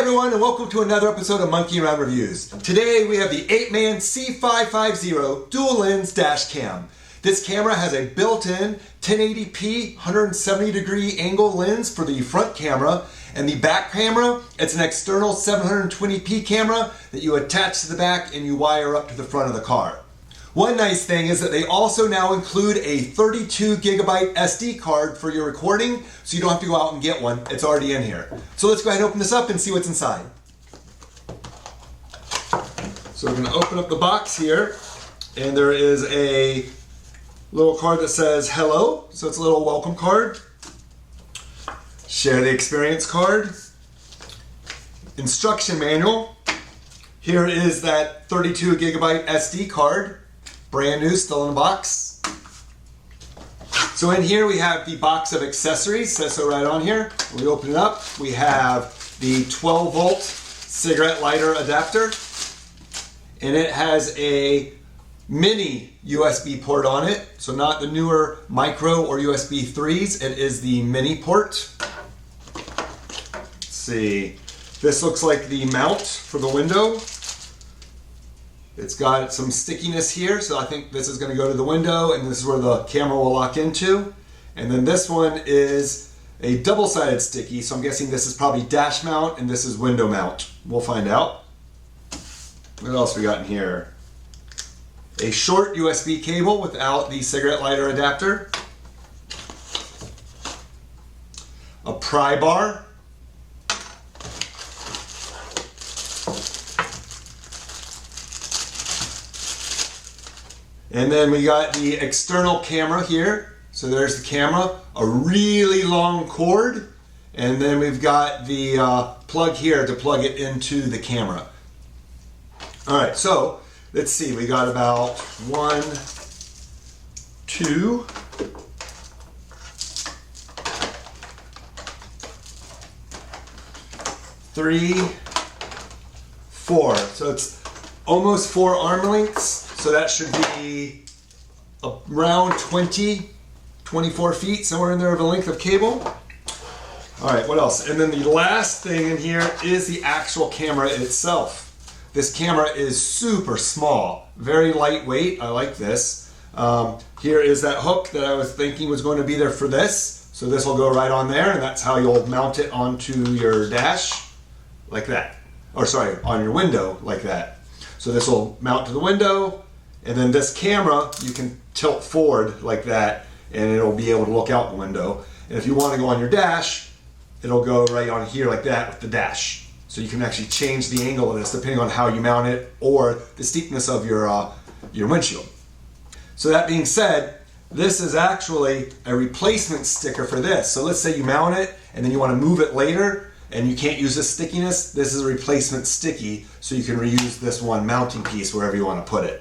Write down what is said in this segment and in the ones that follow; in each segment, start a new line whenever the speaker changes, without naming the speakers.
everyone, and welcome to another episode of Monkey Around Reviews. Today we have the Apeman C550 dual lens dash cam. This camera has a built-in 1080p 170 degree angle lens for the front camera, and the back camera, it's an external 720p camera that you attach to the back and you wire up to the front of the car. One nice thing is that they also now include a 32 gigabyte SD card for your recording, so you don't have to go out and get one. It's already in here. So let's go ahead and open this up and see what's inside. So we're going to open up the box here, and there is a little card that says hello. So it's a little welcome card. Share the experience card. Instruction manual. Here is that 32 gigabyte SD card. Brand new, still in the box. So in here we have the box of accessories, says so right on here. When we open it up, we have the 12 volt cigarette lighter adapter, and it has a mini USB port on it. So not the newer micro or USB 3s, it is the mini port. Let's see, this looks like the mount for the window. It's got some stickiness here, so I think this is going to go to the window, and this is where the camera will lock into. And then this one is a double-sided sticky, so I'm guessing this is probably dash mount and this is window mount. We'll find out. What else we got in here? A short USB cable without the cigarette lighter adapter. A pry bar. And then we got the external camera here. So there's the camera, a really long cord, and then we've got the plug here to plug it into the camera. All right, so let's see, we got about 1, 2, 3, 4. So it's almost 4 arm lengths. So that should be around 24 feet, somewhere in there of a length of cable. All right, what else? And then the last thing in here is the actual camera itself. This camera is super small, very lightweight. I like this. Here is that hook that I was thinking was going to be there for this. So this will go right on there, and that's how you'll mount it onto your dash, like that. Or sorry, on your window, like that. So this will mount to the window. And then this camera, you can tilt forward like that, and it'll be able to look out the window. And if you want to go on your dash, it'll go right on here like that with the dash. So you can actually change the angle of this depending on how you mount it or the steepness of your windshield. So that being said, this is actually a replacement sticker for this. So let's say you mount it and then you want to move it later and you can't use this stickiness. This is a replacement sticky, so you can reuse this one mounting piece wherever you want to put it.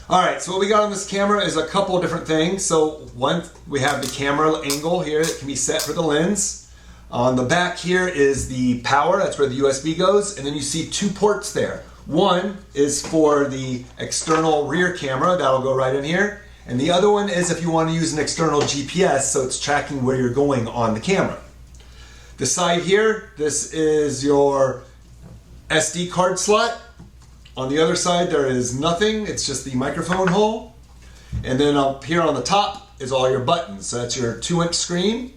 Alright, so what we got on this camera is a couple of different things. So one, we have the camera angle here that can be set for the lens. On the back here is the power, that's where the USB goes, and then you see 2 ports there. One is for the external rear camera, that'll go right in here, and the other one is if you want to use an external GPS, so it's tracking where you're going on the camera. The side here, this is your SD card slot. On the other side there is nothing, it's just the microphone hole. And then up here on the top is all your buttons. So that's your 2-inch screen.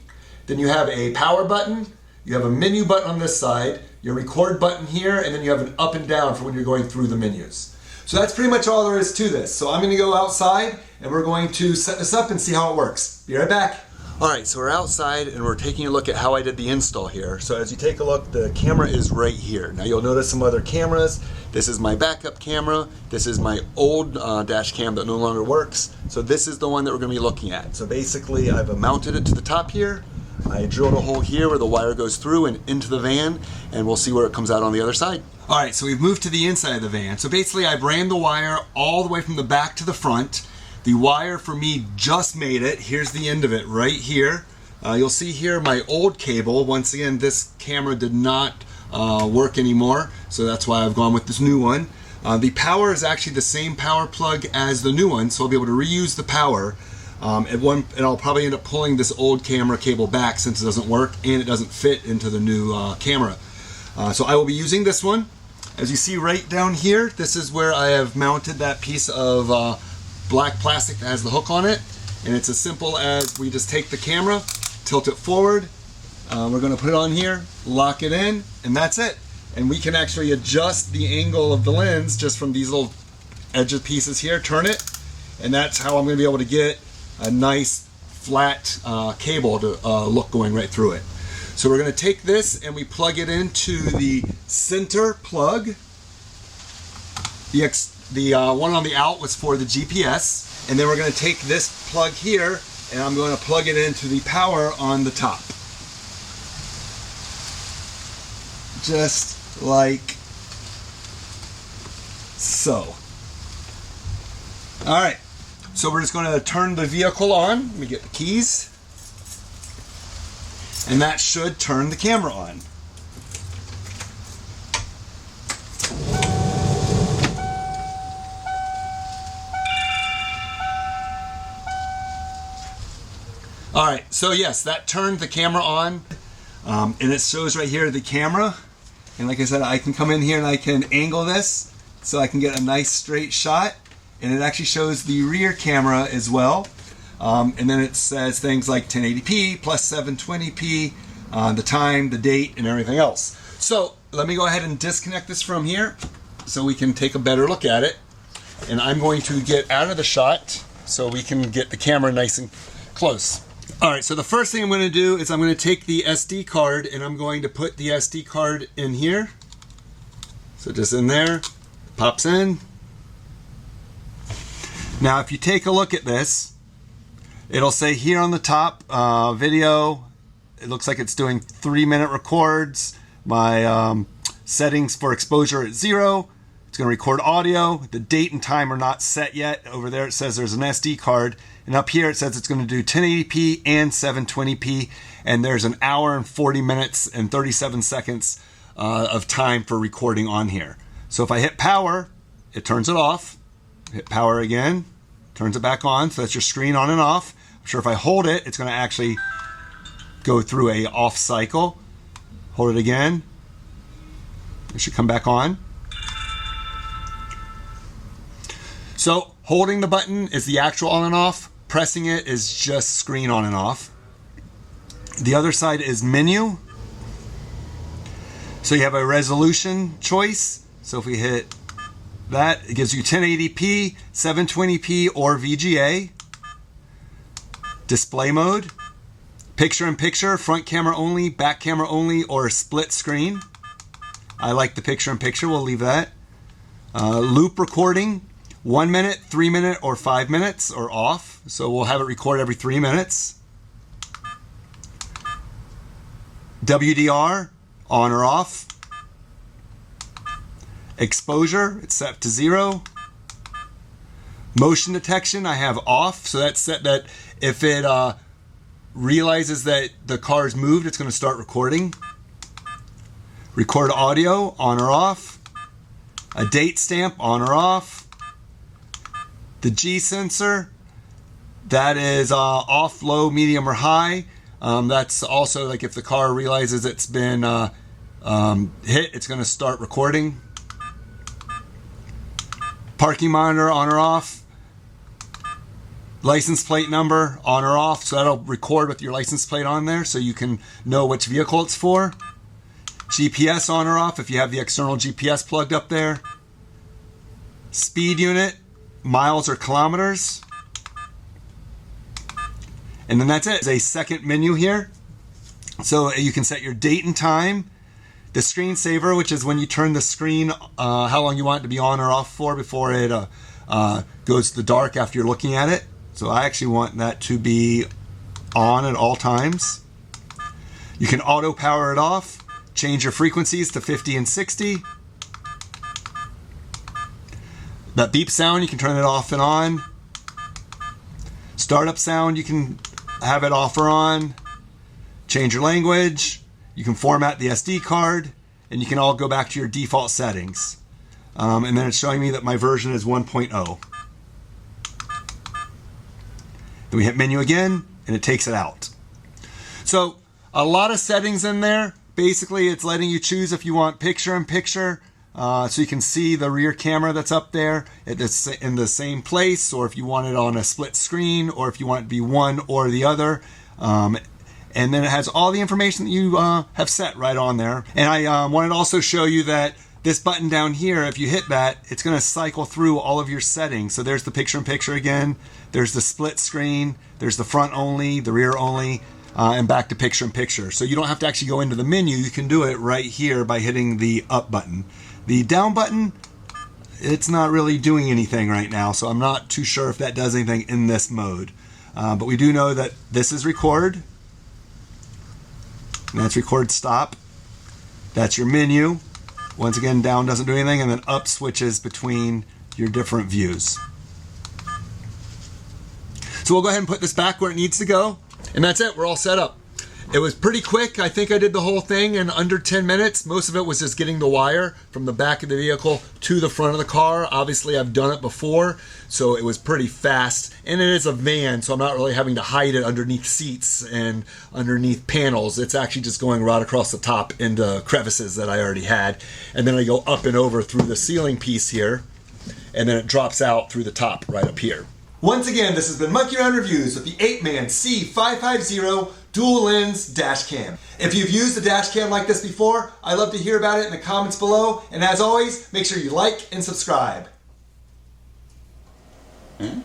Then you have a power button, you have a menu button on this side, your record button here, and then you have an up and down for when you're going through the menus. So that's pretty much all there is to this. So I'm going to go outside and we're going to set this up and see how it works. Be right back. Alright, so we're outside and we're taking a look at how I did the install here. So as you take a look, the camera is right here. Now you'll notice some other cameras. This is my backup camera. This is my old dash cam that no longer works. So this is the one that we're going to be looking at. So basically I've mounted it to the top here. I drilled a hole here where the wire goes through and into the van, and we'll see where it comes out on the other side. Alright, so we've moved to the inside of the van. So basically I ran the wire all the way from the back to the front. The wire for me just made it. Here's the end of it right here. You'll see here my old cable. Once again, this camera did not work anymore, so that's why I've gone with this new one. The power is actually the same power plug as the new one, so I'll be able to reuse the power. And I'll probably end up pulling this old camera cable back since it doesn't work and it doesn't fit into the new camera. So I will be using this one. As you see right down here, this is where I have mounted that piece of black plastic that has the hook on it. And it's as simple as we just take the camera, tilt it forward. We're going to put it on here, lock it in, and that's it. And we can actually adjust the angle of the lens just from these little edge pieces here, turn it, and that's how I'm going to be able to get a nice flat cable to look going right through it. So we're going to take this and we plug it into the center plug. The one on the out was for the GPS, and then we're going to take this plug here and I'm going to plug it into the power on the top. Just like so. All right, so we're just going to turn the vehicle on. Let me get the keys. And that should turn the camera on. All right, so yes, that turned the camera on. And it shows right here the camera. And like I said, I can come in here and I can angle this so I can get a nice straight shot. And it actually shows the rear camera as well. And then it says things like 1080p plus 720p, the time, the date, and everything else. So let me go ahead and disconnect this from here so we can take a better look at it. And I'm going to get out of the shot so we can get the camera nice and close. All right, so the first thing I'm going to do is I'm going to take the SD card and I'm going to put the SD card in here. So just in there, pops in. Now if you take a look at this, it'll say here on the top, video. It looks like it's doing 3-minute records. My settings for exposure at 0. It's going to record audio. The date and time are not set yet. Over there it says there's an SD card. And up here it says it's going to do 1080p and 720p. And there's an hour and 40 minutes and 37 seconds of time for recording on here. So if I hit power, it turns it off. Hit power again, turns it back on. So that's your screen on and off. I'm sure if I hold it, it's going to actually go through a off cycle. Hold it again. It should come back on. So holding the button is the actual on and off. Pressing it is just screen on and off. The other side is menu. So you have a resolution choice. So if we hit that, it gives you 1080p, 720p, or VGA. Display mode. Picture-in-picture, front camera only, back camera only, or split screen. I like the picture-in-picture, we'll leave that. Loop recording, 1 minute, 3 minute, or 5 minutes, or off. So we'll have it record every 3 minutes. WDR, on or off. Exposure, it's set to 0. Motion detection, I have off. So that's set that if it realizes that the car's moved, it's going to start recording. Record audio, on or off. A date stamp, on or off. The G sensor, that is off, low, medium, or high. That's also like if the car realizes it's been hit, it's going to start recording. Parking monitor, on or off. License plate number, on or off. So that'll record with your license plate on there so you can know which vehicle it's for. GPS, on or off if you have the external GPS plugged up there. Speed unit, miles or kilometers. And then that's it. There's a second menu here. So you can set your date and time. The screensaver, which is when you turn the screen, how long you want it to be on or off for before it goes to the dark after you're looking at it. So I actually want that to be on at all times. You can auto power it off, change your frequencies to 50 and 60. That beep sound, you can turn it off and on. Startup sound, you can have it off or on. Change your language. You can format the SD card, and you can all go back to your default settings. And then it's showing me that my version is 1.0. Then we hit menu again, and it takes it out. So a lot of settings in there, basically it's letting you choose if you want picture-in-picture, so you can see the rear camera that's up there it's in the same place, or if you want it on a split screen, or if you want it to be one or the other. And then it has all the information that you have set right on there. And I wanted to also show you that this button down here, if you hit that, it's going to cycle through all of your settings. So there's the picture-in-picture again, there's the split screen, there's the front only, the rear only, and back to picture-in-picture. So you don't have to actually go into the menu, you can do it right here by hitting the up button. The down button, it's not really doing anything right now, so I'm not too sure if that does anything in this mode. But we do know that this is record, and that's record stop. That's your menu. Once again, down doesn't do anything, and then up switches between your different views. So we'll go ahead and put this back where it needs to go, and that's it. We're all set up. It was pretty quick. I think I did the whole thing in under 10 minutes. Most of it was just getting the wire from the back of the vehicle to the front of the car. Obviously, I've done it before, so it was pretty fast. And it is a van, so I'm not really having to hide it underneath seats and underneath panels. It's actually just going right across the top into crevices that I already had. And then I go up and over through the ceiling piece here, and then it drops out through the top right up here. Once again, this has been Monkey Around Reviews with the Apeman C550 dual lens dash cam. If you've used a dash cam like this before, I'd love to hear about it in the comments below. And as always, make sure you like and subscribe.
Hmm?